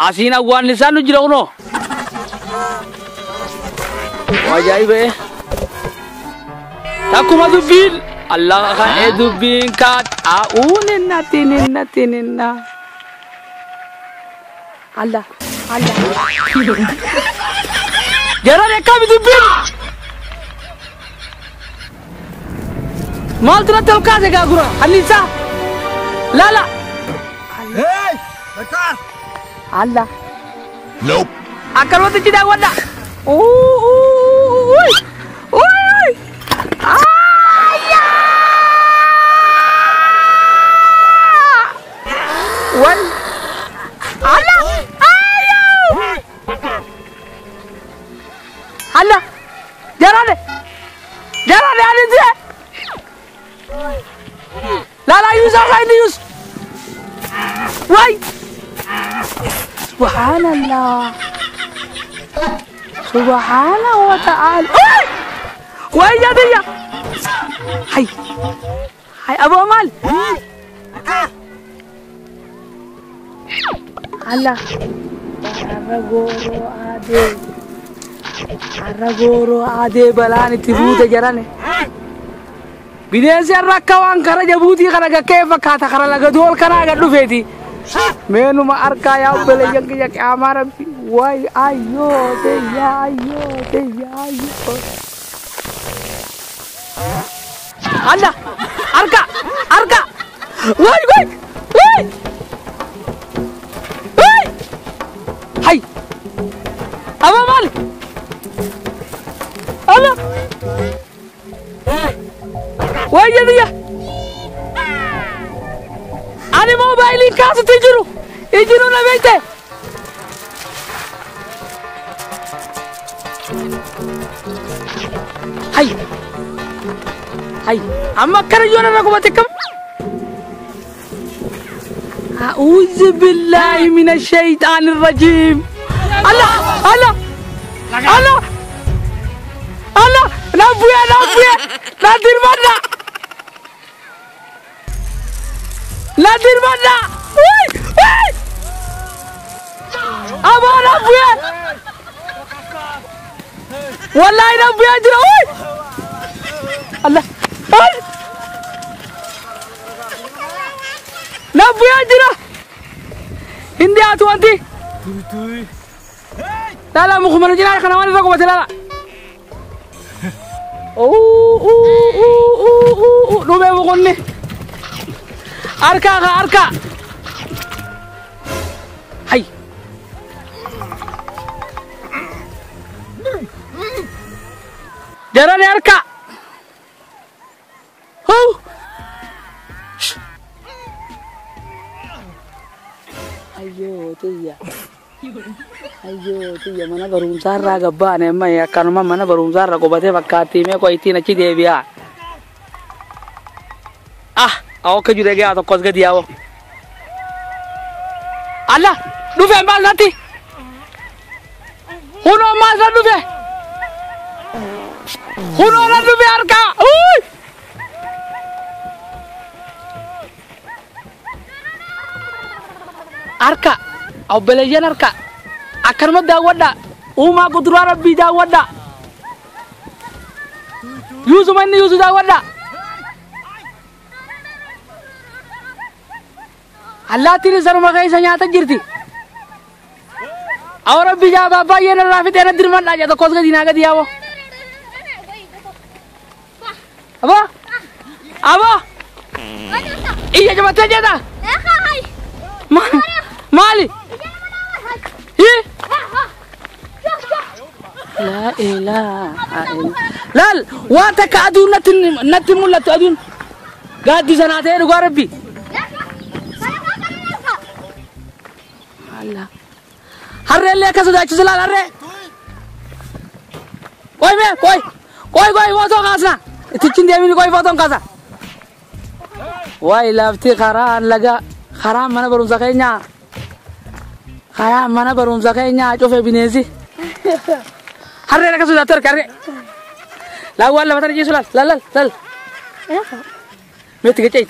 Asiin awwaallisaan nu jira kunoo. Ajaa'ibe. Takkuma dubbiin. Allah kan dubbiin kat. Ninna. Allah. Jaran akkami dubbiin. Maaltu natti ol kaase gaagura. Anniisa. Lala. Hey! Bakar! Allah. Nope. Akkanumatti cidhaa wadda. Wal. Allah. Allah. Jarane ani dia. Lala yus apa ini yus? Wai. Subhanallah. Subhanahu wa ta'ala. Wai ya dia. Hai Abu Amal. Allah. Aragoro ade balani tibuta jarane. Bineensi harrakka waan kara jabuutii kana gakkee fakkaata kara laga dool kanaa gad dhufeeti. Meenuma harkaa yaa obboleeyyan kiyya qaamaa rabbi. Waay ayyoo deeyyaa. Allah harka. Waay. Hai. Apa mal? Allah. Waay dia. Ani mobile kaasa tijiru na beete. Hai. Amma kana yona na kuma tikam. A'udzu billahi minash shaitanir rajim. Allah. Nabuya. Nadir mana? Woi. Abang Nabuya. Wallahi Nabuya jira. Woi. Allah. Nabuya jira. Hindi atu anti. Lala mukhmanu jina kana wani rako batala. Dube mukonni. Arka. Hai. Jarane arka. Ayo tiya mana barumsa ra gabbane mai akkanuma mana barumsa ra gobate fakkaatti me ko itti nachi deebi'a. Aku kejut lagi atau kos gadi awak. Allah, duve mal nanti. Huno mal duve. Huno duve arka. Arka, au belajar arka. Akan mada wada. Uma kudura rabbi da wada. Yusu mani yusu da wada. Allah tiri sarma kai sanyata jirti. Aur bija baba ye na rafi tera dirman aja to kos ga dinaga diya wo. Aba. Iya coba aja dah. Mali. La ilaha illallah. Lal, wa takadun natin mulat adun. Gadi sana te ruga rabbi. Allah. Harre le ka sudah cusla harre. Koi foto kasna. Ticin dia ini koi foto kasa. Wai lafti kharan laga. Kharam mana barum zakainya. Coba binesi. Harre le ka sudah terkarre. Lagu Allah batar ji sulal. Lal. Me tigete.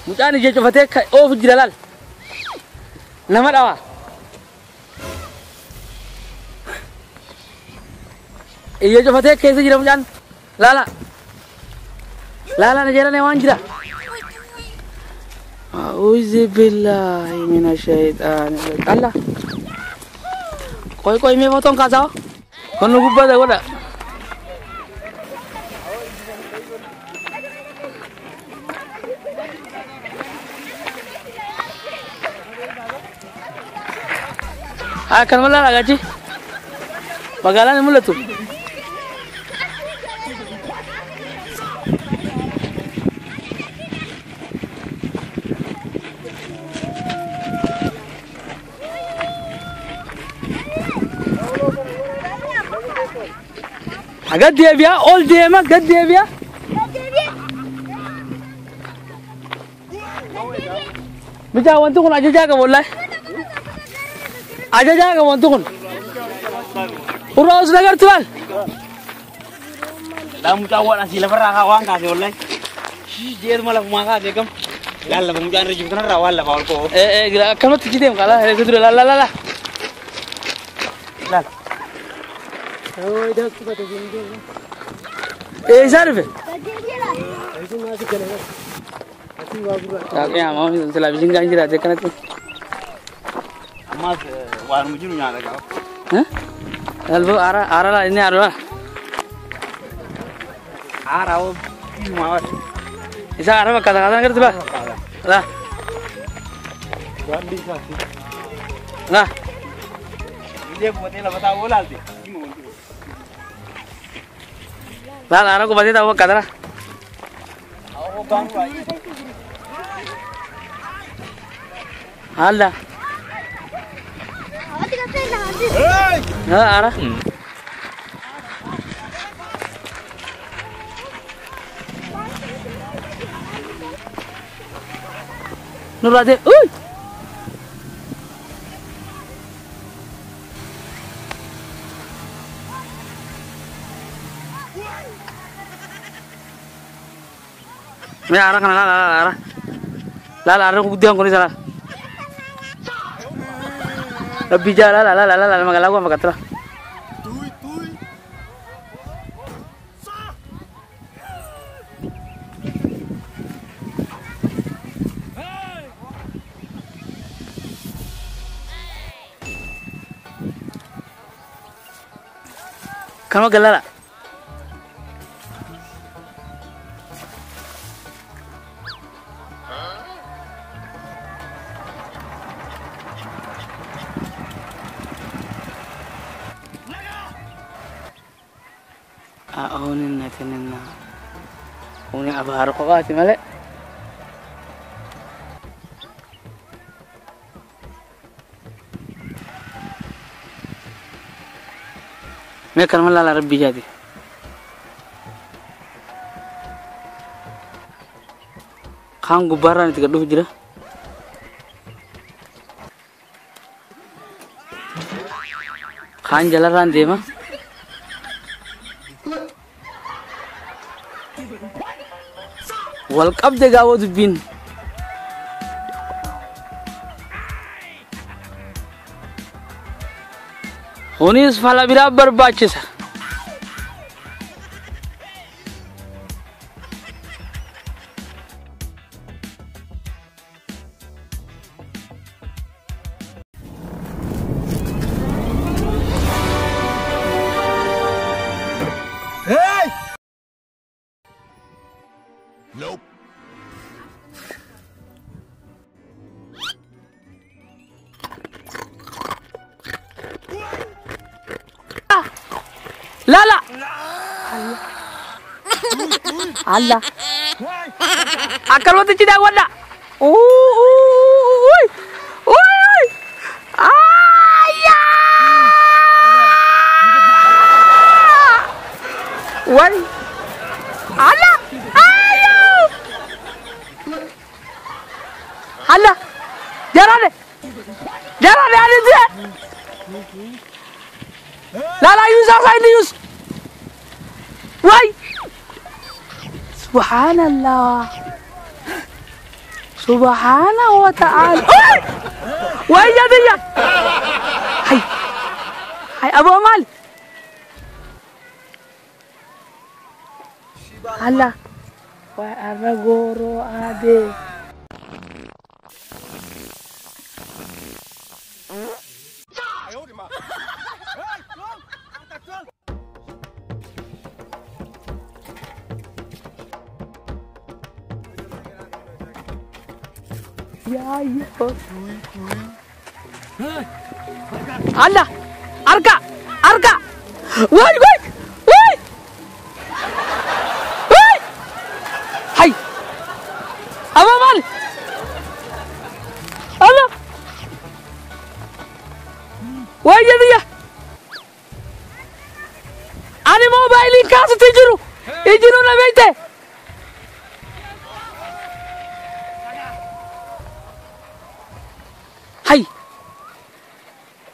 Mucaan ija cufatee oofu jira laal. Nama dhawa. Ija cufatee keessa jira mucaan. Laala. Laala na jala ne waan jira. A'uuzu billahi minash shaitani. Allah. Koi me foton kaasao. Kono gubbada goda. Akan malah gaji. Bagalan mula tu. Agak dia biar, all dia mah, agak dia biar. Bisa wantu kun aja jaga boleh. Aja jaga wantu kun. Urus nagar tuan. Dah mucawa nasi lebar rakawang kasih boleh. Dia malah kumaka dia kam. Lala mucawa rejim tu nak rawal lah kau ko. Gila, kamu tu jadi mengkalah. Itu dulu, lala. Lala. Oh, dah tu kata gini. Sarif. Itu masih kena. Asing wabu. Tak ya, mau selalu jingga jira dekat tu. Mas, warna mujur nyala kau. Hah? Lalu ara lah ini ara. Ara o mawar. Isa ara kata kerja lah. Lah. Gandi kasih. Lah. Dia buatnya lah betul boleh alti. Lah ara ko bade tahu kata lah. Oh bang bang. Allah. Hey! Ara. Nurade, uy. Me ara kana la. La ko diang ko ni sala. Lebih jalan la magalau apa kata? Tui. Kamu gelala? Aunin natin na. Kung yung abaharo ko kasi mali. May karma lalarab bijadi. Kang gubaran tiga duh jira. Kang jalaran dia mah. World Cup jega wo bin. Unis fala birabar baca sa. Hey! Nope. Lala. Allah. Akal waktu tidak wada. Uy. Ayah. Wai. Allah. Ayo. Allah. Jangan ada dia. Lala use outside use. Why? Subhanallah. سبحانه وتعالى وين يا هاي أبو أمال هلا وأرجورو أدي يا الله أرجع وين هاي أبو مال الله وين يا أنا موبايلي كاسة يجرو نبيته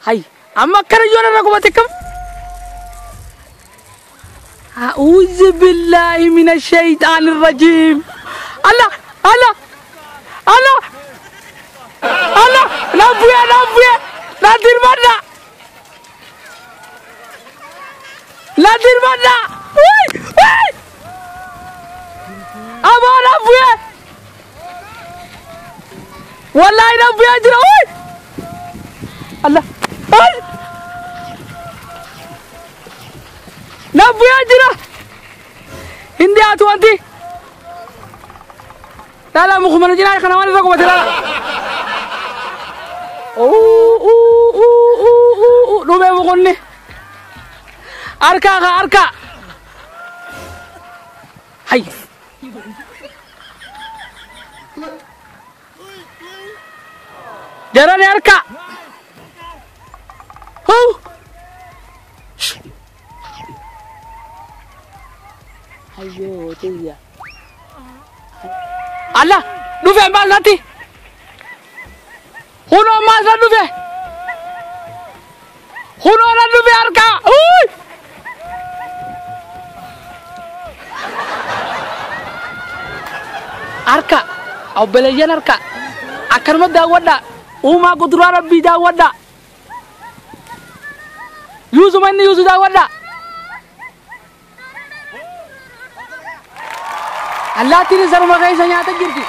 هاي أما كرجونا ركوبتكم أعوذ بالله من الشيطان الرجيم الله نبويا لا دير منا وي أبا نبويا والله نبويا جرا وي الله نبويا جرا هندي أتوانتي لا مخمن جنا خنا وانا ركوب لا نو بمغني أركا هاي جراني أركا هو أيوه تيجي الله دوفه مال ناتي هونو مال دوفه أركا أركا أو بلجان أركا أكرم داودا وما قدر ربي داودا يوزو مني يوزو داودا الله تيري سر ما كاي سنياتا جيرتي